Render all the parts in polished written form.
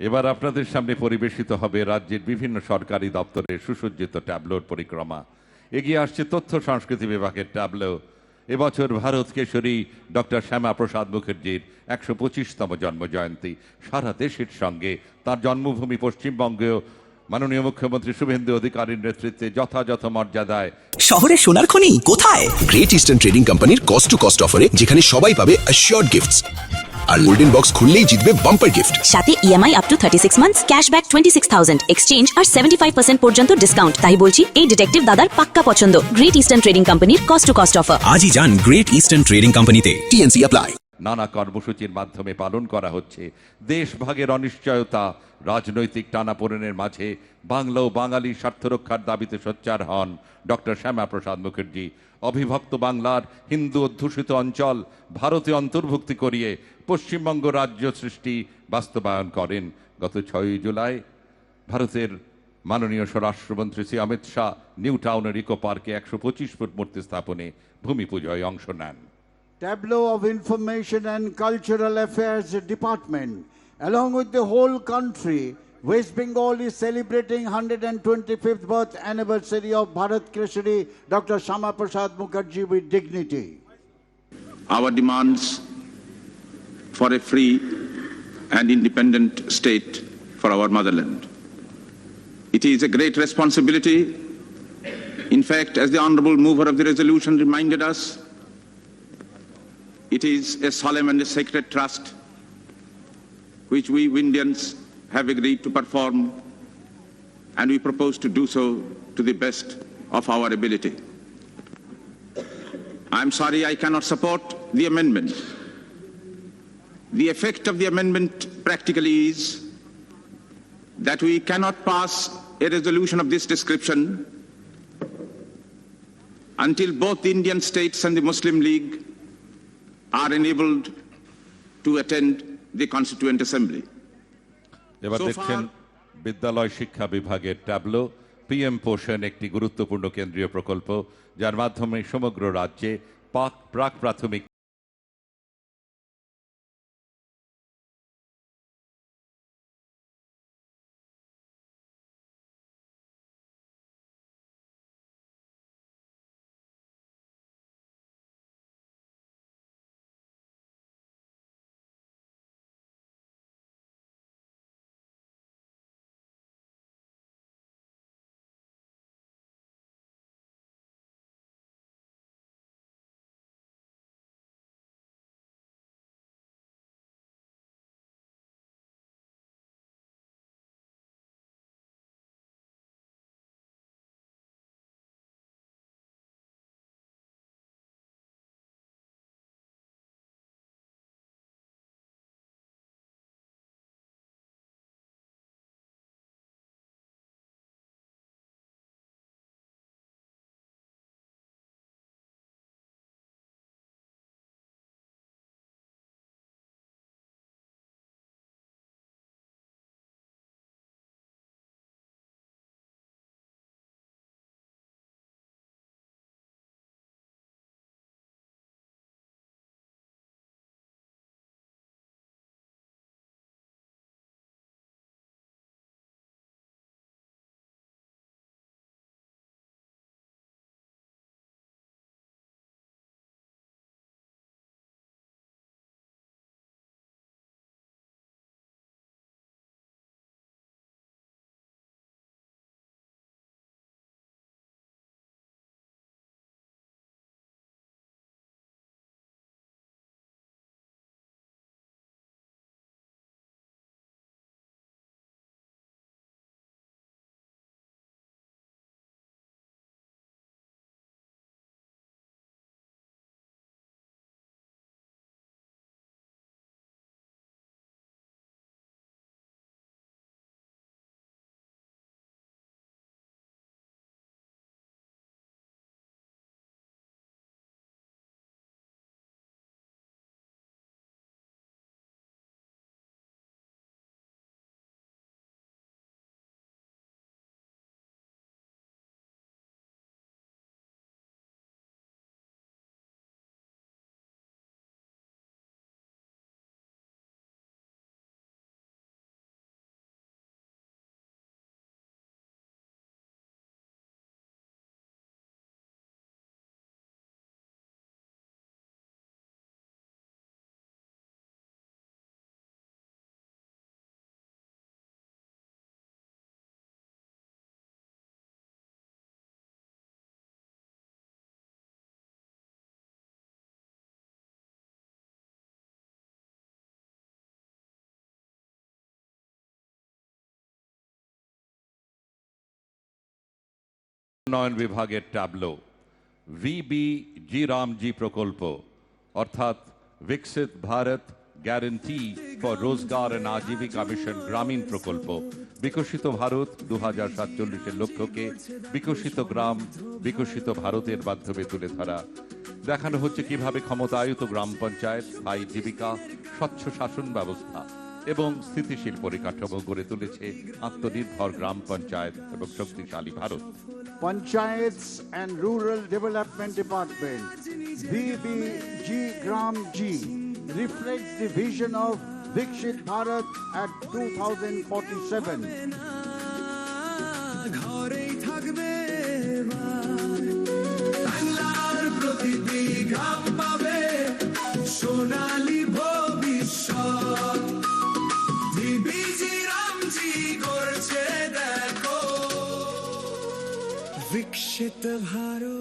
এবার আপনাদের সামনে পরিবেশিত হবে রাজ্যের বিভিন্ন সরকারি দপ্তরের সুসজ্জিত ট্যাবলোর পরিক্রমা। এগিয়ে আসছে তথ্য সংস্কৃতি বিভাগের ট্যাবলো। এবছর ভারত কেশরী ডক্টর শ্যামাপ্রসাদ মুখার্জির ১২৫তম জন্মজয়ন্তী। সারা দেশের সঙ্গে তার জন্মভূমি পশ্চিমবঙ্গেও মাননীয় মুখ্যমন্ত্রী শুভেন্দু অধিকারীর নেতৃত্বে যথাযথ মর্যাদায়। শহরে সোনার খনি কোথায়? গ্রেট ইস্টার্ন ট্রেডিং কোম্পানির কস্ট টু কস্ট অফারে, যেখানে সবাই পাবে অ্যাসিওরড গিফটস আর গোল্ডেন বক্স খুললেই জিতবে বাম্পার গিফট। সাথে EMI up to 36 months, cashback 26,000, exchange আর 75% পর্যন্ত ডিসকাউন্ট। তাই বলছি, এই ডিটেকটিভ দাদার পাক্কা পছন্দ। গ্রেট ইস্টার্ন ট্রেডিং কোম্পানির কস্ট টু কস্ট অফার। আজই যান গ্রেট ইস্টার্ন ট্রেডিং কোম্পানিতে। TNC apply. নানা কর্মসূচির মাধ্যমে পালন করা হচ্ছে দেশভাগের অনিশ্চয়তা। রাজনৈতিক টানাপোড়েনের মাঝে বাংলা ও বাঙালির স্বার্থ রক্ষার দাবিতে সোচ্চার হন ডক্টর শ্যামাপ্রসাদ মুখার্জি। অবিভক্ত বাংলার হিন্দু অধ্যুষিত অঞ্চল ভারতে অন্তর্ভুক্তি করিয়ে পশ্চিমবঙ্গ রাজ্য সৃষ্টি বাস্তবায়ন করেন। গত 6ই জুলাই ভারতের মাননীয় স্বরাষ্ট্রমন্ত্রী শ্রী অমিত শাহ নিউ টাউনের ইকো পার্কে 125 ফুট মূর্তি স্থাপনে ভূমি পূজায় অংশ নেন। Tableau of Information and Cultural Affairs Department, along with the whole country, West Bengal is celebrating 125th birth anniversary of Bharat Keshari Dr. Shyamaprasad Mukherjee with dignity. Our demands for a free and independent state for our motherland. It is a great responsibility. In fact, as the honorable mover of the resolution reminded us, it is a solemn and a sacred trust which we Indians have agreed to perform, and we propose to do so to the best of our ability. I'm sorry I cannot support the amendment. The effect of the amendment practically is that we cannot pass a resolution of this description until both the Indian states and the Muslim League are enabled to attend the Constituent Assembly. এবার দেখছেন বিদ্যালয় শিক্ষা বিভাগের tableau. PM পোষণ একটি গুরুত্বপূর্ণ কেন্দ্রীয় প্রকল্প, যার মাধ্যমে সমগ্র রাজ্যে প্রাক প্রাথমিক উন্নয়ন বিভাগের ট্যাবলো VBG রামজি প্রকল্প অর্থাৎ বিকশিত ভারত গ্যারান্টি ফর রোজগার এন্ড আজীবিকা মিশন গ্রামীণ প্রকল্প বিকশিত ভারত 2047 লক্ষ্যকে বিকশিত গ্রাম বিকশিত ভারতের মাধ্যমে তুলে ধরা। দেখানো হচ্ছে কিভাবে ক্ষমতায়িত গ্রাম পঞ্চায়েত স্থায়ী জীবিকা স্বচ্ছ শাসন ব্যবস্থা এবং স্থিতিশীল পরিকাঠামো গড়ে তুলেছে আত্মনির্ভর গ্রাম পঞ্চায়েত এবং শক্তিশালী Bharat. Panchayats and Rural Development Department, VBG Gram G, reflects the vision of Vikshit Bharat at 2047. ঘরেই থাকবে বাংলার প্রতিটি গ্রাম পাবে সোনালী ভবিষ্যৎ। ভিবিজি রামজি করছে দেখো বিকশিত ভারত।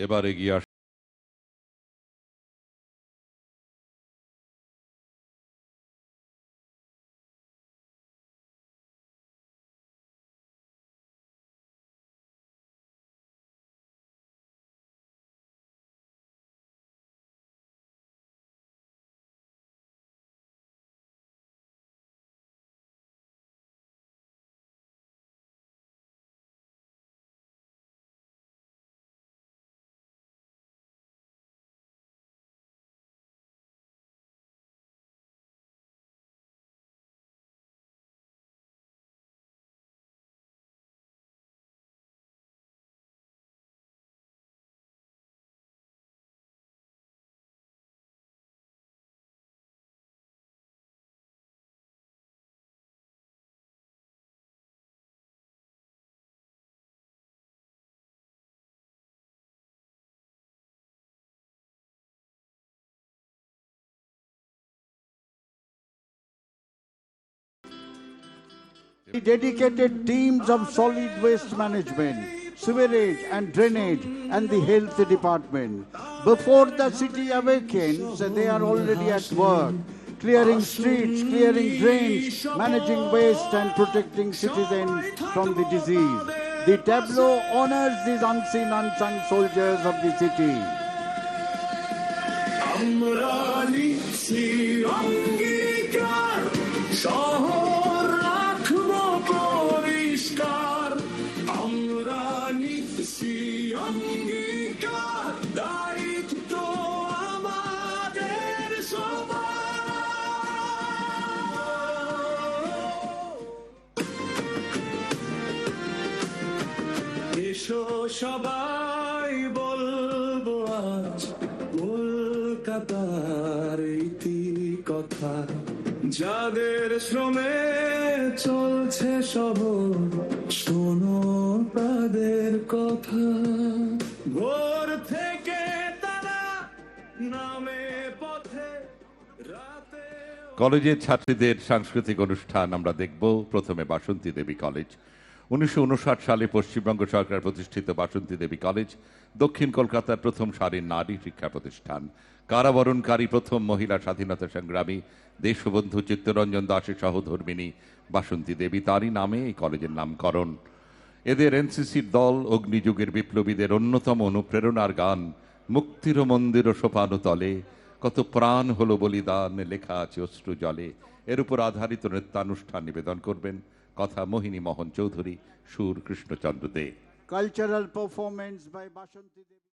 এবার এগিয়ে Dedicated teams of solid waste management, sewerage and drainage and the health department. Before the city awakens, they are already at work, clearing streets, clearing drains, managing waste and protecting citizens from the disease. The tableau honors these unseen, unsung soldiers of the city. আমরা নিচ্ছি অঙ্গীকার শহর রাখবো পরিষ্কার। আমরা নিচ্ছি অঙ্গীকার দায়িত্ব আমাদের সবার। এসো সবাই বলবো আজ কলকাতার ইতি কথা, যাদের শ্রমে চলছে শহর, শোনো তাদের কথা। ভোর থেকে তারা নামে পথে রাতে। কলেজের ছাত্রীদের সাংস্কৃতিক অনুষ্ঠান আমরা দেখব। প্রথমে বাসন্তী দেবী কলেজ। 1959 সালে পশ্চিমবঙ্গ সরকার প্রতিষ্ঠিত বাসন্তী দেবী কলেজ দক্ষিণ কলকাতার প্রথম সারির নারী শিক্ষা প্রতিষ্ঠান। কারাবরণকারী প্রথম মহিলা স্বাধীনতা সংগ্রামী দেশবন্ধু চিত্তরঞ্জন দাসের সহধর্মিণী বাসন্তী দেবী, তারই নামে এই কলেজের নামকরণ। এদের এনসিসির দল অগ্নিযুগের বিপ্লবীদের অন্যতম অনুপ্রেরণার গান মুক্তির মন্দির সোপানো তলে কত প্রাণ হলো বলিদান লেখা আছে অশ্রু জলে, এর উপর আধারিত নৃত্যানুষ্ঠান নিবেদন করবেন। কথা মোহিনী মোহন চৌধুরী, সুর কৃষ্ণচন্দ্র দে। Cultural performance by Bashanti Devi.